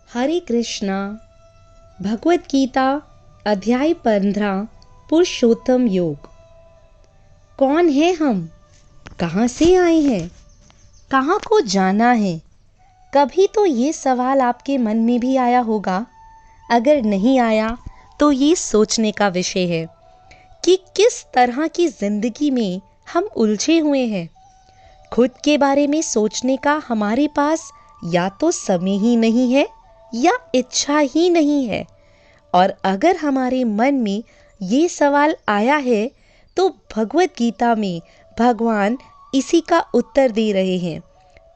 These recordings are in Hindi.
हरे कृष्णा। भगवत गीता अध्याय 15 पुरुषोत्तम योग। कौन है हम? कहाँ से आए हैं? कहाँ को जाना है? कभी तो ये सवाल आपके मन में भी आया होगा। अगर नहीं आया तो ये सोचने का विषय है कि किस तरह की जिंदगी में हम उलझे हुए हैं। खुद के बारे में सोचने का हमारे पास या तो समय ही नहीं है या इच्छा ही नहीं है। और अगर हमारे मन में ये सवाल आया है तो भगवत गीता में भगवान इसी का उत्तर दे रहे हैं।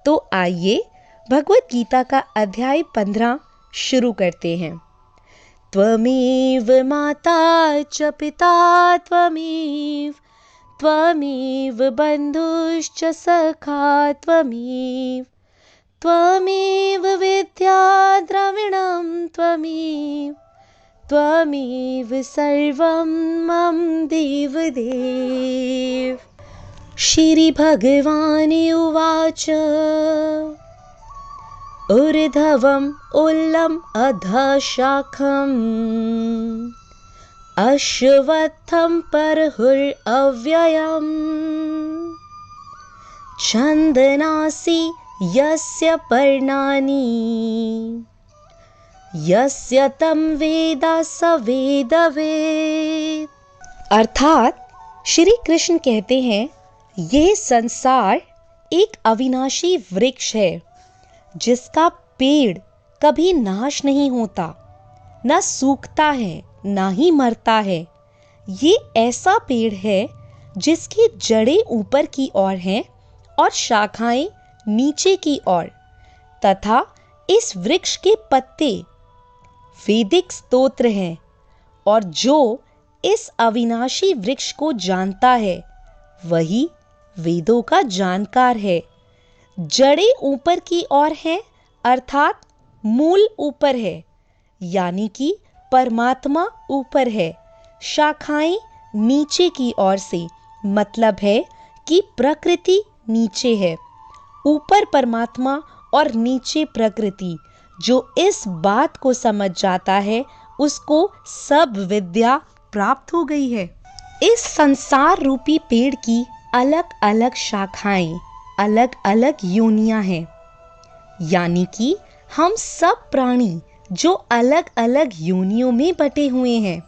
तो आइए भगवत गीता का अध्याय 15 शुरू करते हैं। त्वमेव माता च पिता त्वमेव त्वमेव बन्धुश्च सखा त्वमेव त्वमेव विद्या द्रविणं त्वमेव त्वमेव सर्वं मम देवदेव। श्री भगवान् उवाच ऊर्ध्वम् उल्लम् अधः शाखम् अश्वत्थं परहुरव्ययम् छन्दनासि यस्य पर्णानि यस्य तं वेद स वेदवेद। अर्थात श्री कृष्ण कहते हैं, यह संसार एक अविनाशी वृक्ष है जिसका पेड़ कभी नाश नहीं होता, न सूखता है ना ही मरता है। ये ऐसा पेड़ है जिसकी जड़ें ऊपर की ओर हैं और शाखाएं नीचे की ओर, तथा इस वृक्ष के पत्ते वैदिक स्तोत्र हैं। और जो इस अविनाशी वृक्ष को जानता है वही वेदों का जानकार है। जड़ें ऊपर की ओर हैं अर्थात मूल ऊपर है, यानी कि परमात्मा ऊपर है। शाखाएं नीचे की ओर से मतलब है कि प्रकृति नीचे है। ऊपर परमात्मा और नीचे प्रकृति। जो इस बात को समझ जाता है उसको सब विद्या प्राप्त हो गई है। इस संसार रूपी पेड़ की अलग अलग शाखाएं, अलग अलग योनियां हैं, यानी कि हम सब प्राणी जो अलग अलग योनियों में बटे हुए हैं।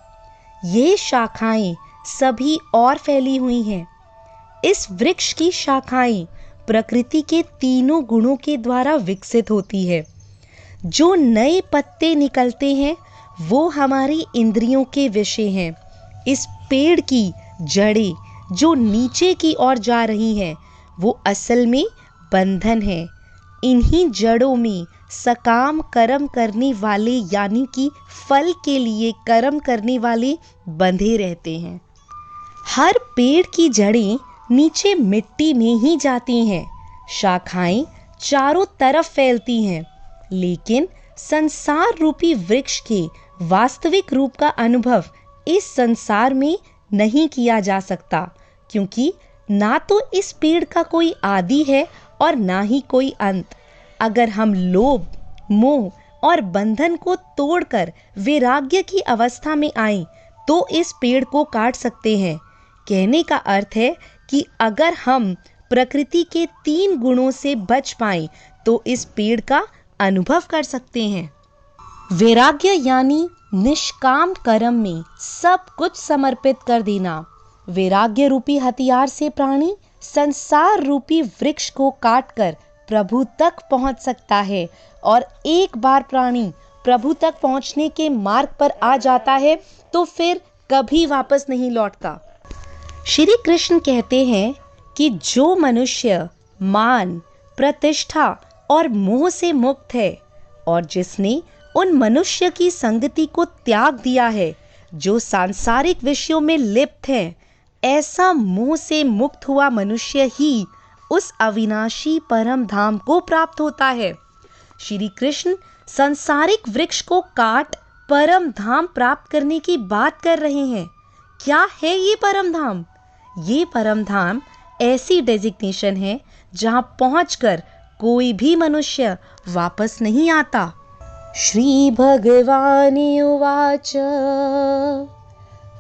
ये शाखाएं सभी और फैली हुई हैं। इस वृक्ष की शाखाएं प्रकृति के तीनों गुणों के द्वारा विकसित होती है। जो नए पत्ते निकलते हैं वो हमारी इंद्रियों के विषय हैं। इस पेड़ की जड़ें जो नीचे की ओर जा रही हैं वो असल में बंधन है। इन्हीं जड़ों में सकाम कर्म करने वाले, यानी कि फल के लिए कर्म करने वाले बंधे रहते हैं। हर पेड़ की जड़ें नीचे मिट्टी में ही जाती हैं। शाखाएं चारों तरफ फैलती हैं, लेकिन संसार रूपी वृक्ष के वास्तविक रूप का अनुभव इस संसार में नहीं किया जा सकता, क्योंकि ना तो इस पेड़ का कोई आदि है और ना ही कोई अंत। अगर हम लोभ, मोह और बंधन को तोड़कर वैराग्य की अवस्था में आए तो इस पेड़ को काट सकते हैं। कहने का अर्थ है कि अगर हम प्रकृति के 3 गुणों से बच पाएं तो इस पेड़ का अनुभव कर सकते हैं। वैराग्य यानी निष्काम कर्म में सब कुछ समर्पित कर देना। वैराग्य रूपी हथियार से प्राणी संसार रूपी वृक्ष को काटकर प्रभु तक पहुंच सकता है। और एक बार प्राणी प्रभु तक पहुंचने के मार्ग पर आ जाता है तो फिर कभी वापस नहीं लौटता। श्री कृष्ण कहते हैं कि जो मनुष्य मान, प्रतिष्ठा और मोह से मुक्त है और जिसने उन मनुष्य की संगति को त्याग दिया है जो सांसारिक विषयों में लिप्त हैं, ऐसा मोह से मुक्त हुआ मनुष्य ही उस अविनाशी परम धाम को प्राप्त होता है। श्री कृष्ण सांसारिक वृक्ष को काट परम धाम प्राप्त करने की बात कर रहे हैं। क्या है ये परम धाम? ये परम धाम ऐसी डेजिग्नेशन है जहां पहुंचकर कोई भी मनुष्य वापस नहीं आता। श्रीभगवानुवाच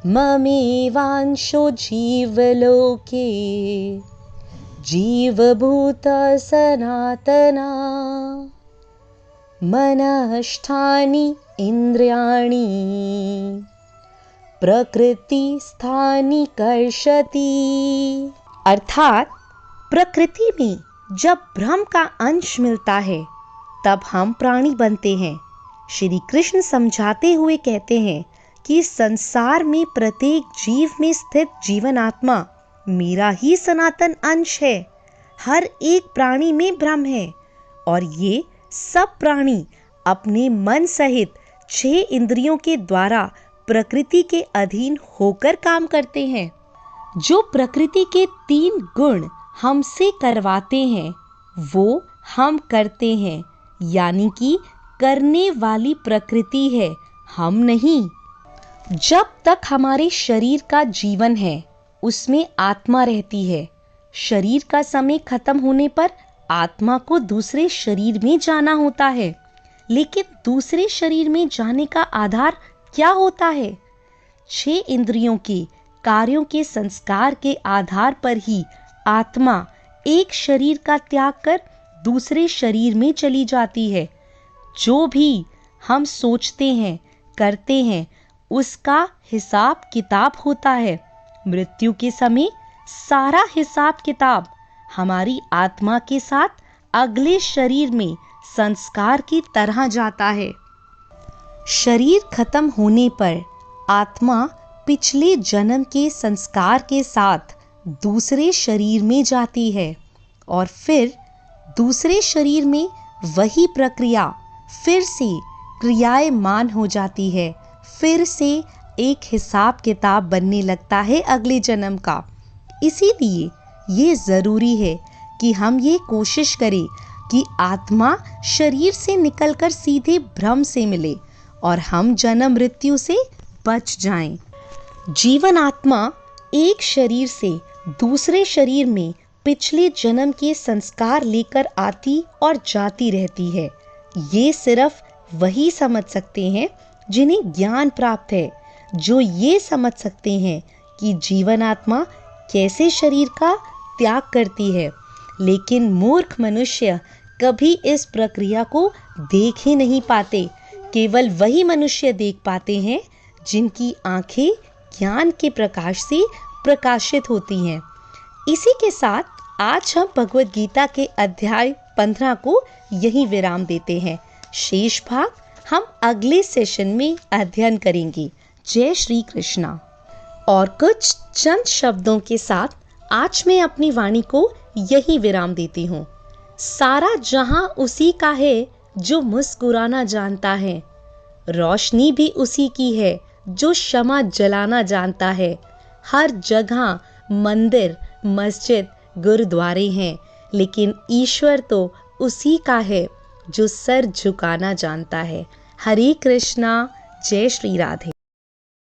ममेवांशो जीवलोके जीवभूतः सनातना मनःष्ठानि इन्द्रियाणि प्रकृतिस्थानि कर्षति। अर्थात प्रकृति में जब ब्रह्म का अंश मिलता है तब हम प्राणी बनते हैं। श्री कृष्ण समझाते हुए कहते हैं कि संसार में प्रत्येक जीव में स्थित जीवन आत्मा मेरा ही सनातन अंश है। हर एक प्राणी में ब्रह्म है और ये सब प्राणी अपने मन सहित 6 इंद्रियों के द्वारा प्रकृति के अधीन होकर काम करते हैं। जो प्रकृति के 3 गुण हमसे करवाते हैं वो हम करते हैं, यानी कि करने वाली प्रकृति है, हम नहीं। जब तक हमारे शरीर का जीवन है उसमें आत्मा रहती है। शरीर का समय खत्म होने पर आत्मा को दूसरे शरीर में जाना होता है, लेकिन दूसरे शरीर में जाने का आधार क्या होता है? 6 इंद्रियों के कार्यों के संस्कार के आधार पर ही आत्मा एक शरीर का त्याग कर दूसरे शरीर में चली जाती है। जो भी हम सोचते हैं, करते हैं, उसका हिसाब किताब होता है। मृत्यु के समय सारा हिसाब किताब हमारी आत्मा के साथ अगले शरीर में संस्कार की तरह जाता है। शरीर खत्म होने पर आत्मा पिछले जन्म के संस्कार के साथ दूसरे शरीर में जाती है और फिर दूसरे शरीर में वही प्रक्रिया फिर से क्रियाएमान हो जाती है। फिर से एक हिसाब किताब बनने लगता है अगले जन्म का। इसीलिए ये ज़रूरी है कि हम ये कोशिश करें कि आत्मा शरीर से निकलकर सीधे ब्रह्म से मिले और हम जन्म मृत्यु से बच जाएं। जीवन आत्मा एक शरीर से दूसरे शरीर में पिछले जन्म के संस्कार लेकर आती और जाती रहती है। ये सिर्फ वही समझ सकते हैं जिन्हें ज्ञान प्राप्त है, जो ये समझ सकते हैं कि जीवन आत्मा कैसे शरीर का त्याग करती है। लेकिन मूर्ख मनुष्य कभी इस प्रक्रिया को देख ही नहीं पाते। केवल वही मनुष्य देख पाते हैं जिनकी आंखें ज्ञान के प्रकाश से प्रकाशित होती हैं। इसी के साथ आज हम भगवद गीता के अध्याय 15 को यहीं विराम देते हैं। शेष भाग हम अगले सेशन में अध्ययन करेंगे। जय श्री कृष्णा। और कुछ चंद शब्दों के साथ आज मैं अपनी वाणी को यहीं विराम देती हूँ। सारा जहां उसी का है जो मुस्कुराना जानता है। रोशनी भी उसी की है जो क्षमा जलाना जानता है। हर जगह मंदिर, मस्जिद, गुरुद्वारे हैं, लेकिन ईश्वर तो उसी का है जो सर झुकाना जानता है। हरे कृष्णा। जय श्री राधे।